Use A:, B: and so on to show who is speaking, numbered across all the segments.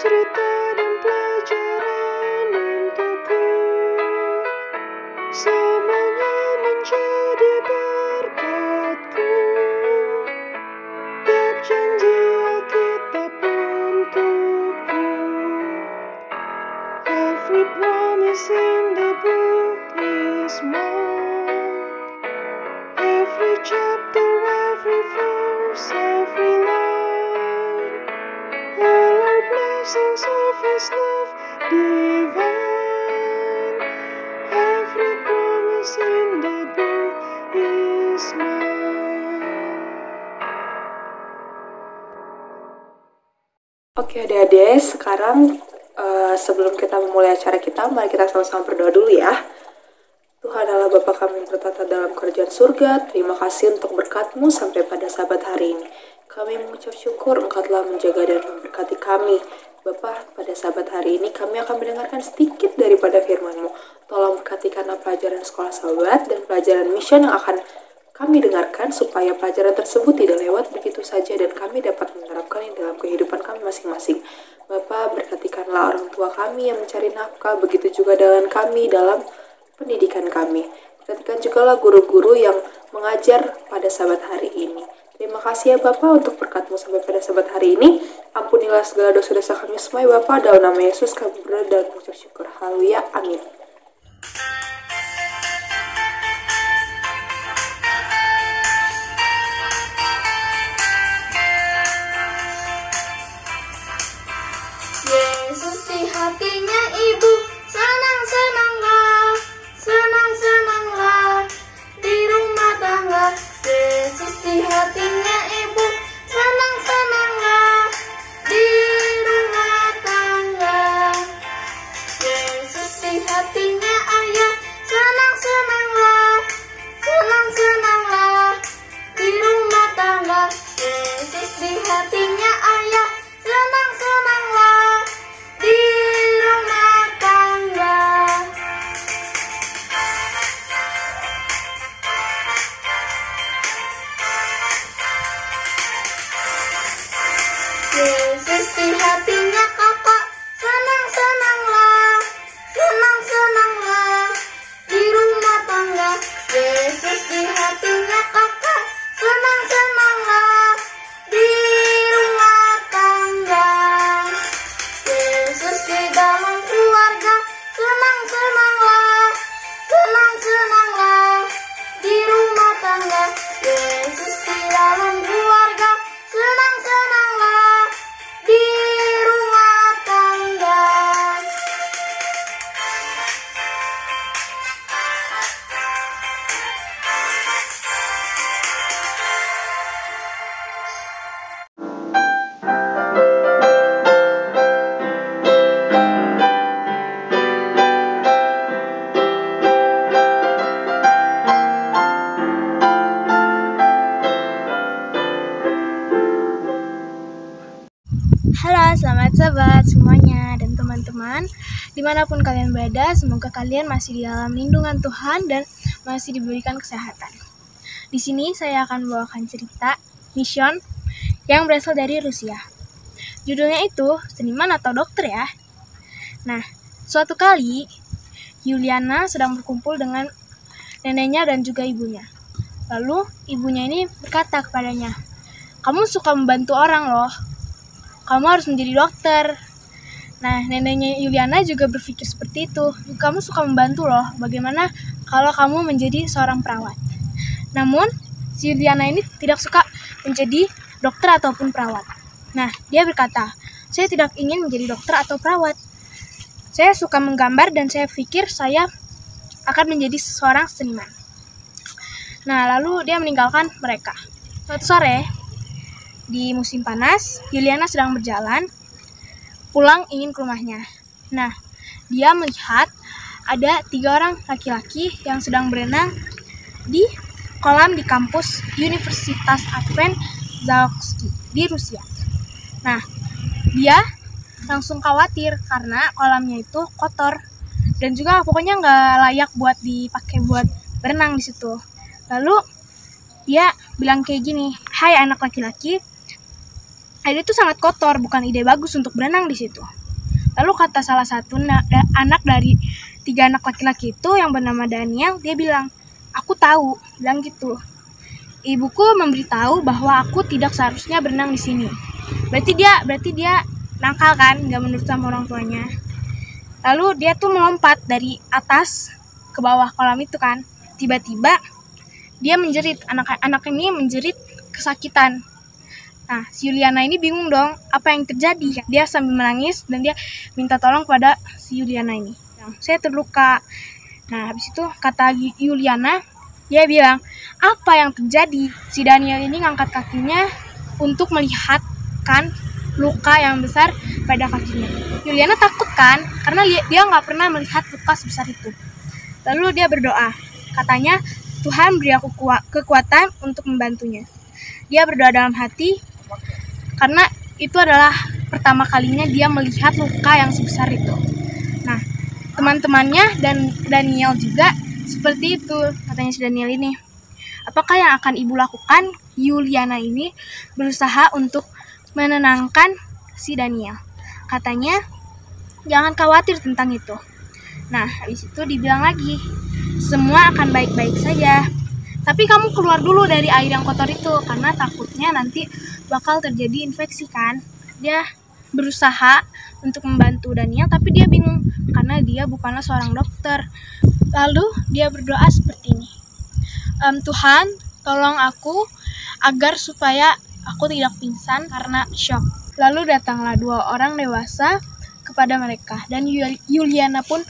A: cerita dan pelajaran untukku. Semuanya menjadi berkatku. Tiap janji Alkitab untukku. Every promise in the book is mine. Every chapter, every verse, every line. All are blessings of His love divine. Every promise in the book is mine.
B: Oke adik-adik, sekarang sebelum kita memulai acara kita, mari kita sama-sama berdoa dulu ya. Tuhan Allah Bapa kami yang bertata dalam kerajaan surga, terima kasih untuk berkat-Mu sampai pada sabat hari ini. Kami mengucap syukur Engkau telah menjaga dan memberkati kami. Bapa, pada sabat hari ini kami akan mendengarkan sedikit daripada firman-Mu. Tolong berkatikanlah pelajaran sekolah sahabat dan pelajaran mission yang akan kami dengarkan, supaya pelajaran tersebut tidak lewat begitu saja dan kami dapat menerapkannya dalam kehidupan kami masing-masing. Bapa, berkatikanlah orang tua kami yang mencari nafkah, begitu juga dengan kami dalam pendidikan kami. Berkatikan juga lah guru-guru yang mengajar pada sabat hari ini. Terima kasih ya Bapak untuk berkat-Mu sampai pada sabat hari ini. Ampunilah segala dosa-dosa kami semua ya Bapak. Dalam nama Yesus kami berdoa dan mengucap syukur. Haleluya. Amin.
C: Yesus di hatinya ibu, senang-senanglah, senang-senanglah di rumah tangga. Yesus di hatinya ibu, senang-senanglah di rumah tangga. Yesus di hatinya ayah, senang-senanglah, senang-senanglah di rumah tangga. Yesus di hatinya ayah, senang-senanglah di rumah tangga. Yesus di hatinya kakak, senang-senanglah, senang-senanglah di rumah tangga. Yesus di hatinya kakak, senang-senanglah di rumah tangga. Yesus di dalam keluarga, senang-senanglah, senang-senanglah di rumah tangga. Yesus di dalam keluarga, senang-senanglah di rumah tangga.
D: Halo, selamat sahabat semuanya dan teman-teman dimanapun kalian berada, semoga kalian masih di dalam lindungan Tuhan dan masih diberikan kesehatan. Di sini saya akan membawakan cerita mission yang berasal dari Rusia. Judulnya itu Seniman atau Dokter ya. Nah, suatu kali Yuliana sedang berkumpul dengan neneknya dan juga ibunya. Lalu ibunya ini berkata kepadanya, "Kamu suka membantu orang loh. Kamu harus menjadi dokter." Nah, neneknya Yuliana juga berpikir seperti itu. "Kamu suka membantu loh, bagaimana kalau kamu menjadi seorang perawat?" Namun, si Yuliana ini tidak suka menjadi dokter ataupun perawat. Nah, dia berkata, "Saya tidak ingin menjadi dokter atau perawat. Saya suka menggambar dan saya pikir saya akan menjadi seorang seniman." Nah, lalu dia meninggalkan mereka. Suatu sore, di musim panas, Yuliana sedang berjalan, pulang ingin ke rumahnya. Nah, dia melihat ada 3 orang laki-laki yang sedang berenang di kolam di kampus Universitas Advent Zaoksky di Rusia. Nah, dia langsung khawatir karena kolamnya itu kotor dan juga pokoknya nggak layak buat dipakai buat berenang di situ. Lalu dia bilang kayak gini, "Hai anak laki-laki, air itu sangat kotor, bukan ide bagus untuk berenang di situ. Lalu kata salah satu anak dari 3 anak laki-laki itu yang bernama Daniel, dia bilang, "Aku tahu," bilang gitu. "Ibuku memberitahu bahwa aku tidak seharusnya berenang di sini." Berarti dia nakal kan, nggak menurut sama orang tuanya. Lalu dia tuh melompat dari atas ke bawah kolam itu kan. Tiba-tiba dia menjerit, anak ini menjerit kesakitan. Nah, si Yuliana ini bingung dong, apa yang terjadi? Dia sambil menangis dan dia minta tolong kepada si Yuliana ini. "Saya terluka." Nah, habis itu kata Yuliana, dia bilang, "Apa yang terjadi?" Si Daniel ini ngangkat kakinya untuk melihat kan luka yang besar pada kakinya. Yuliana takut kan, karena dia nggak pernah melihat luka sebesar itu. Lalu dia berdoa, katanya, "Tuhan beri aku kekuatan untuk membantunya." Dia berdoa dalam hati, karena itu adalah pertama kalinya dia melihat luka yang sebesar itu. Nah, teman-temannya dan Daniel juga seperti itu, katanya si Daniel ini. "Apakah yang akan ibu lakukan?" Yuliana ini berusaha untuk menenangkan si Daniel. Katanya, "Jangan khawatir tentang itu." Nah, habis itu dibilang lagi, "Semua akan baik-baik saja. Tapi kamu keluar dulu dari air yang kotor itu, karena takutnya nanti bakal terjadi infeksi kan." Dia berusaha untuk membantu Daniel, tapi dia bingung karena dia bukanlah seorang dokter. Lalu dia berdoa seperti ini, "Tuhan, tolong aku agar supaya aku tidak pingsan karena shock." Lalu datanglah 2 orang dewasa kepada mereka, dan Yuliana pun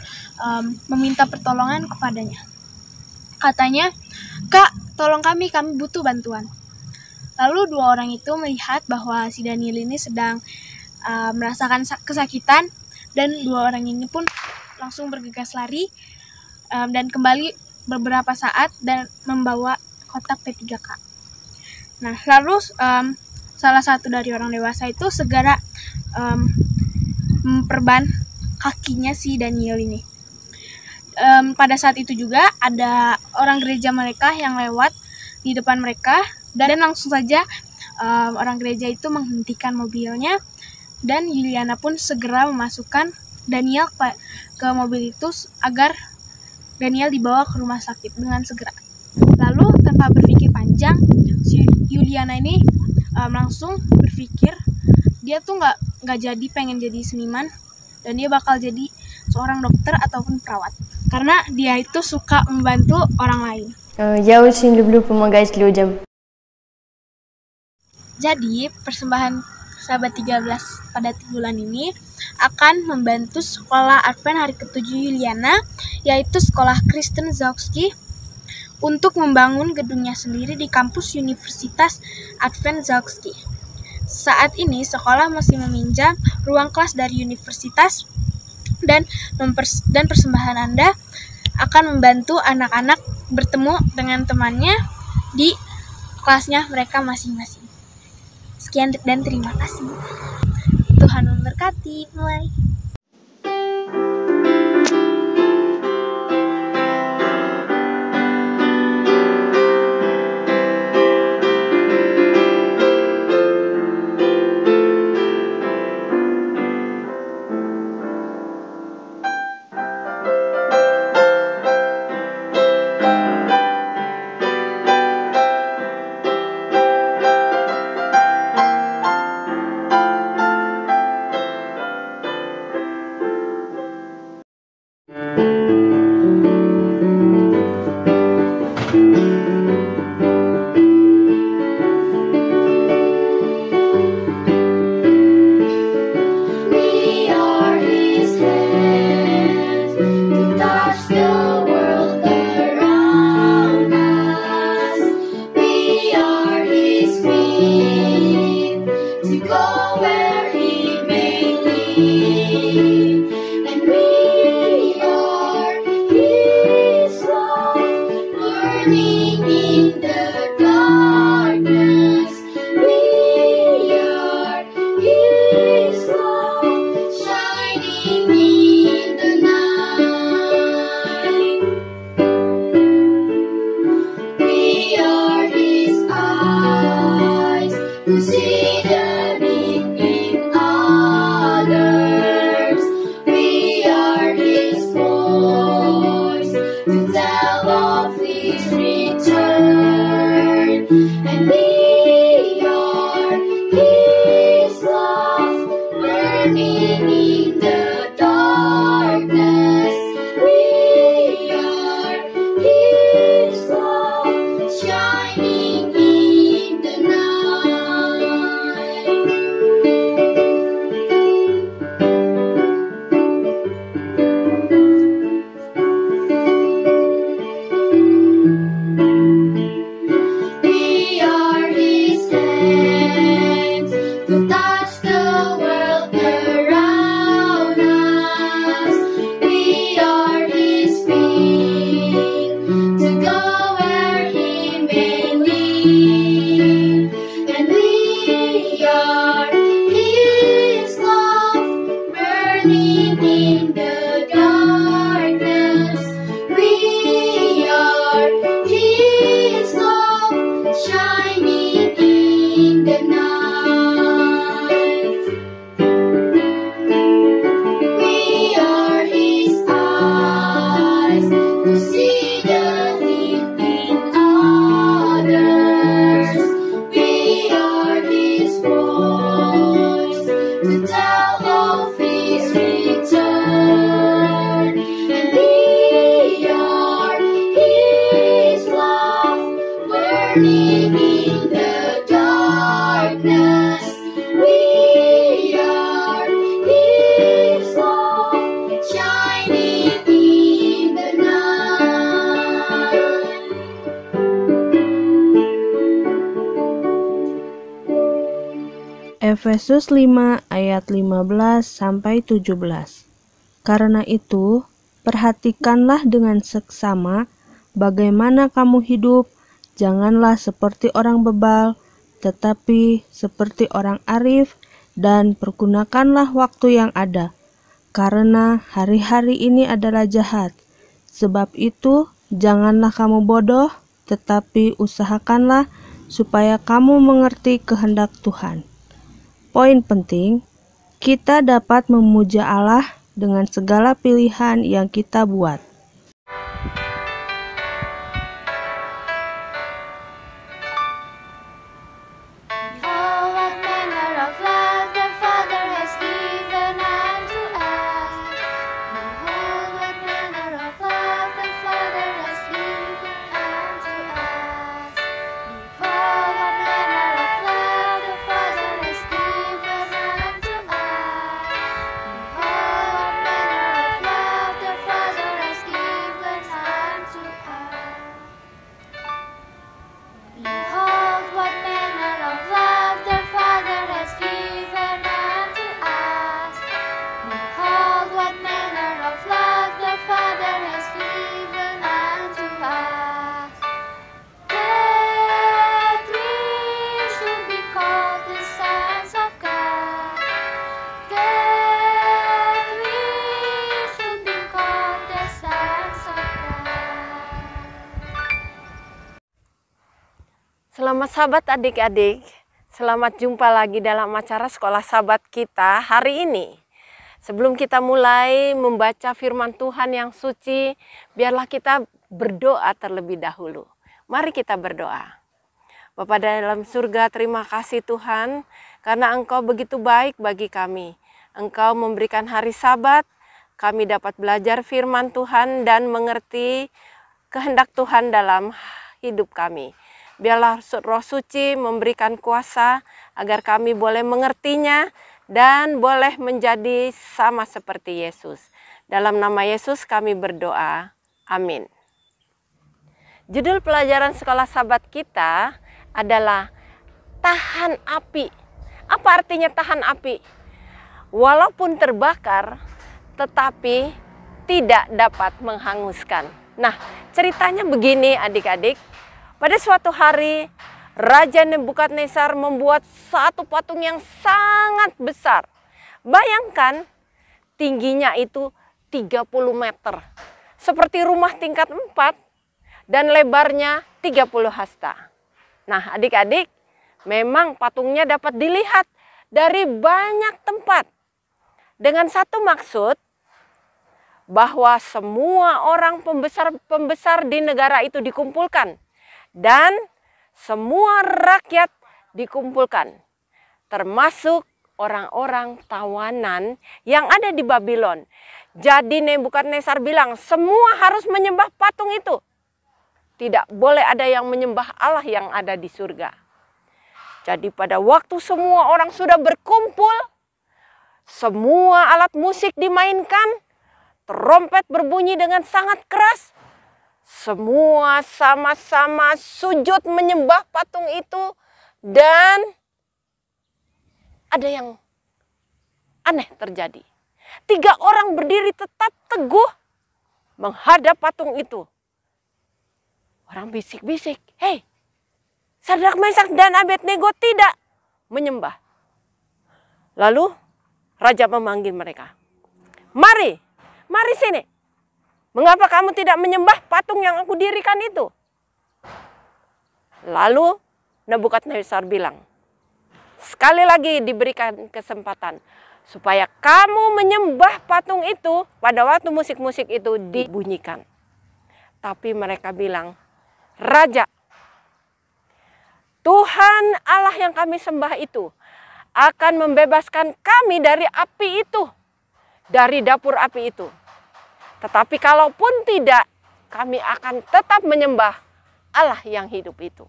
D: meminta pertolongan kepadanya. Katanya, "Kak, tolong kami butuh bantuan." Lalu 2 orang itu melihat bahwa si Daniel ini sedang merasakan kesakitan, dan 2 orang ini pun langsung bergegas lari dan kembali beberapa saat dan membawa kotak P3K. Nah, lalu salah satu dari orang dewasa itu segera memperban kakinya si Daniel ini. Pada saat itu juga ada orang gereja mereka yang lewat di depan mereka, dan langsung saja orang gereja itu menghentikan mobilnya, dan Yuliana pun segera memasukkan Daniel ke mobil itu agar Daniel dibawa ke rumah sakit dengan segera. Lalu tanpa berpikir panjang, si Yuliana ini langsung berpikir dia tuh nggak jadi pengen jadi seniman, dan dia bakal jadi seorang dokter ataupun perawat, karena dia itu suka membantu orang lain.
A: Я очень люблю помогать людям.
D: Jadi persembahan Sahabat 13 pada bulan ini akan membantu sekolah Advent hari ke-7 Yuliana, yaitu sekolah Kristen Zauski, untuk membangun gedungnya sendiri di kampus Universitas Advent Zauski. Saat ini sekolah masih meminjam ruang kelas dari universitas, dan persembahan Anda akan membantu anak-anak bertemu dengan temannya di kelasnya mereka masing-masing. Sekian dan terima kasih. Tuhan memberkati. Mulai.
C: We are His eyes who see the need. are His love, burning in the darkness. We are His love, shining in the night. We are His eyes to see the light in others. We are His voice to tell of His return. And we are His love, burning in the darkness. We are His love, shining in the night.
E: Efesus 5 ayat 15 sampai 17. Karena itu, perhatikanlah dengan seksama bagaimana kamu hidup, janganlah seperti orang bebal, tetapi seperti orang arif, dan pergunakanlah waktu yang ada, karena hari-hari ini adalah jahat. Sebab itu, janganlah kamu bodoh, tetapi usahakanlah supaya kamu mengerti kehendak Tuhan. Poin penting, kita dapat memuja Allah dengan segala pilihan yang kita buat.
C: Oh, what manner of love the Father has given unto us. Behold, what manner of love the Father has given unto us. Behold, what manner of love the Father has given unto us. Behold, what manner of love the Father has given unto us. Behold, what manner of love the Father has given unto us. Behold, what manner of love the Father has given unto us. That we should be called the sons of God. That we should be called the sons of God.
F: Selamat sahabat adik-adik, selamat jumpa lagi dalam acara Sekolah Sahabat kita hari ini. Sebelum kita mulai membaca firman Tuhan yang suci, biarlah kita berdoa terlebih dahulu. Mari kita berdoa. Bapa dalam surga, terima kasih Tuhan, karena Engkau begitu baik bagi kami. Engkau memberikan hari Sabat, kami dapat belajar firman Tuhan dan mengerti kehendak Tuhan dalam hidup kami. Biarlah Roh Suci memberikan kuasa agar kami boleh mengertinya dan boleh menjadi sama seperti Yesus. Dalam nama Yesus kami berdoa. Amin. Judul pelajaran Sekolah Sabat kita adalah tahan api. Apa artinya tahan api? Walaupun terbakar, tetapi tidak dapat menghanguskan. Nah, ceritanya begini adik-adik. Pada suatu hari, Raja Nebukadnezar membuat satu patung yang sangat besar. Bayangkan, tingginya itu 30 meter. Seperti rumah tingkat 4 dan lebarnya 30 hasta. Nah, adik-adik, memang patungnya dapat dilihat dari banyak tempat. Dengan satu maksud, bahwa semua orang pembesar di negara itu dikumpulkan. Dan semua rakyat dikumpulkan, termasuk orang-orang tawanan yang ada di Babylon. Jadi Nebukadnezar bilang, semua harus menyembah patung itu. Tidak boleh ada yang menyembah Allah yang ada di surga. Jadi pada waktu semua orang sudah berkumpul, semua alat musik dimainkan, trompet berbunyi dengan sangat keras. Semua sama-sama sujud menyembah patung itu, dan ada yang aneh terjadi. 3 orang berdiri tetap teguh menghadap patung itu. Orang bisik-bisik, "Hei, Sadrak, Mesak, dan Abednego tidak menyembah." Lalu raja memanggil mereka. Mari, mari sini. Mengapa kamu tidak menyembah patung yang aku dirikan itu? Lalu Nebukadnezar bilang, sekali lagi diberikan kesempatan supaya kamu menyembah patung itu pada waktu musik-musik itu dibunyikan. Tapi mereka bilang, Raja, Tuhan Allah yang kami sembah itu akan membebaskan kami dari api itu, dari dapur api itu. Tetapi kalaupun tidak, kami akan tetap menyembah Allah yang hidup itu.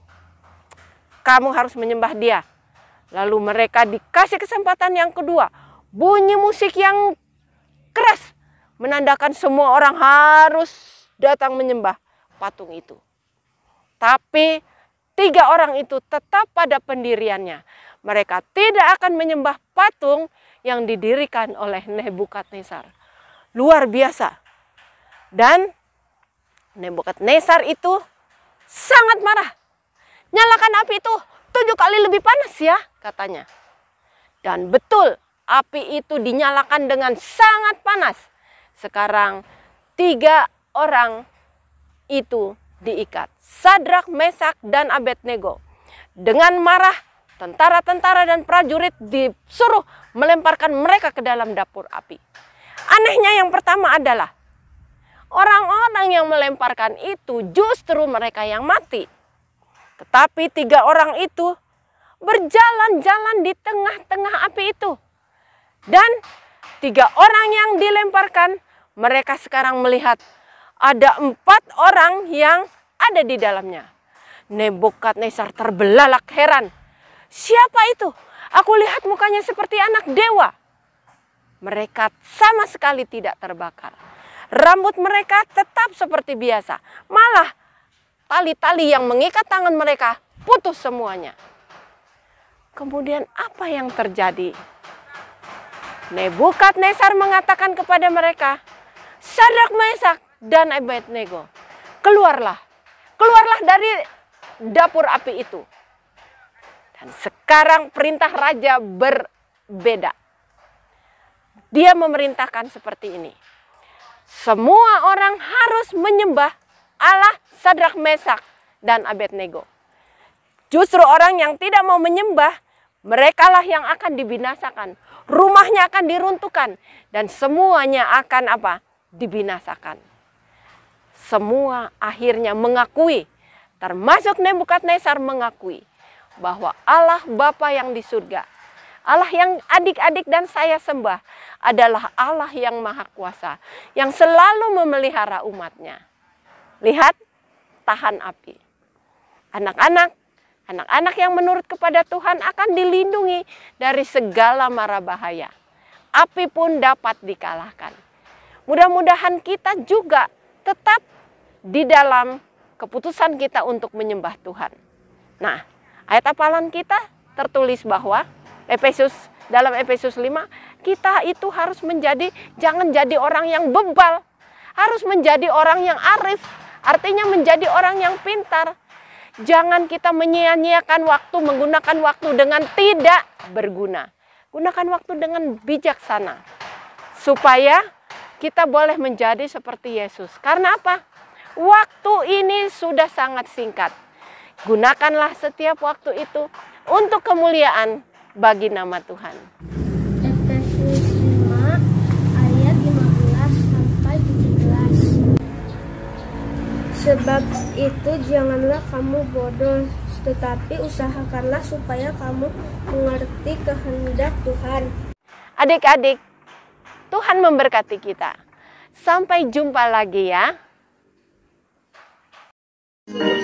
F: Kamu harus menyembah Dia. Lalu mereka dikasih kesempatan yang kedua. Bunyi musik yang keras menandakan semua orang harus datang menyembah patung itu. Tapi 3 orang itu tetap pada pendiriannya. Mereka tidak akan menyembah patung yang didirikan oleh Nebukadnezar. Luar biasa. Dan Nebukadnezar itu sangat marah. Nyalakan api itu 7 kali lebih panas ya, katanya. Dan betul, api itu dinyalakan dengan sangat panas. Sekarang 3 orang itu diikat. Sadrak, Mesak, dan Abednego. Dengan marah, tentara-tentara dan prajurit disuruh melemparkan mereka ke dalam dapur api. Anehnya yang pertama adalah orang-orang yang melemparkan itu justru mereka yang mati. Tetapi 3 orang itu berjalan-jalan di tengah-tengah api itu. Dan 3 orang yang dilemparkan, mereka sekarang melihat ada 4 orang yang ada di dalamnya. Nebukadnezar terbelalak heran. Siapa itu? Aku lihat mukanya seperti anak dewa. Mereka sama sekali tidak terbakar. Rambut mereka tetap seperti biasa. Malah tali-tali yang mengikat tangan mereka putus semuanya. Kemudian apa yang terjadi? Nebukadnezar mengatakan kepada mereka, Sadrak, Mesak, dan Abednego, keluarlah dari dapur api itu. Dan sekarang perintah raja berbeda. Dia memerintahkan seperti ini. Semua orang harus menyembah Allah Sadrak, Mesak, dan Abednego. Justru orang yang tidak mau menyembah, merekalah yang akan dibinasakan. Rumahnya akan diruntuhkan. Dan semuanya akan apa? Dibinasakan. Semua akhirnya mengakui, termasuk Nebukadnezar mengakui, bahwa Allah Bapa yang di surga, Allah yang adik-adik dan saya sembah, adalah Allah yang maha kuasa, yang selalu memelihara umatnya. Lihat, tahan api. Anak-anak yang menurut kepada Tuhan akan dilindungi dari segala mara bahaya. Api pun dapat dikalahkan. Mudah-mudahan kita juga tetap di dalam keputusan kita untuk menyembah Tuhan. Nah, ayat hafalan kita tertulis bahwa dalam Efesus 5, kita itu harus jangan jadi orang yang bebal. Harus menjadi orang yang arif, artinya menjadi orang yang pintar. Jangan kita menyia-nyiakan waktu, menggunakan waktu dengan tidak berguna. Gunakan waktu dengan bijaksana. Supaya kita boleh menjadi seperti Yesus. Karena apa? Waktu ini sudah sangat singkat. Gunakanlah setiap waktu itu untuk kemuliaan bagi nama Tuhan.
D: Efesus 5 ayat 15 sampai 17. Sebab itu janganlah kamu bodoh, tetapi usahakanlah supaya kamu mengerti kehendak Tuhan.
F: Adik-adik, Tuhan memberkati kita. Sampai jumpa lagi ya.
C: Thank you.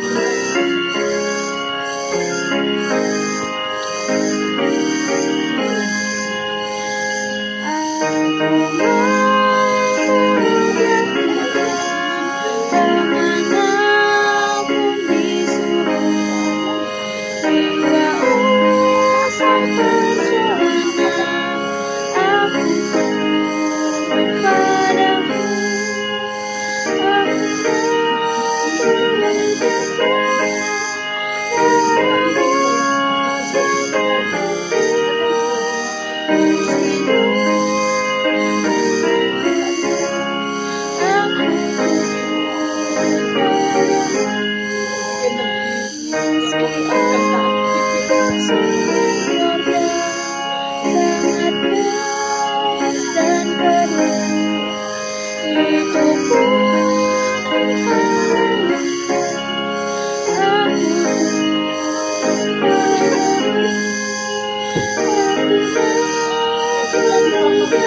B: Oke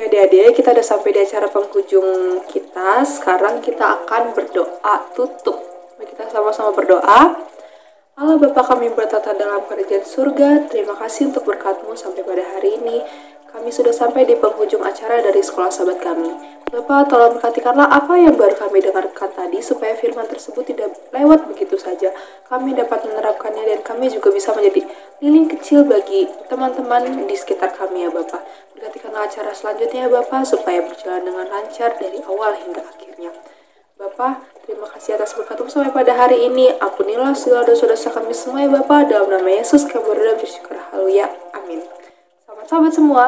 B: adik-adik, kita udah sampai di acara penghujung kita. Sekarang kita akan berdoa tutup. Mari kita sama-sama berdoa. Allah Bapa kami bertata dalam kerajaan surga, terima kasih untuk berkat-Mu sampai pada hari ini. Kami sudah sampai di penghujung acara dari sekolah sahabat kami. Bapak, tolong berkatikanlah apa yang baru kami dengarkan tadi, supaya firman tersebut tidak lewat begitu saja. Kami dapat menerapkannya dan kami juga bisa menjadi lilin kecil bagi teman-teman di sekitar kami ya Bapak. Berkatikanlah acara selanjutnya ya Bapak, supaya berjalan dengan lancar dari awal hingga akhirnya. Bapak, terima kasih atas berkat-Mu sampai pada hari ini. Ampunilah segala dosa-dosa kami semua ya Bapak. Dalam nama Yesus kami berdoa bersyukur. Haleluya. Amin. Selamat sahabat semua.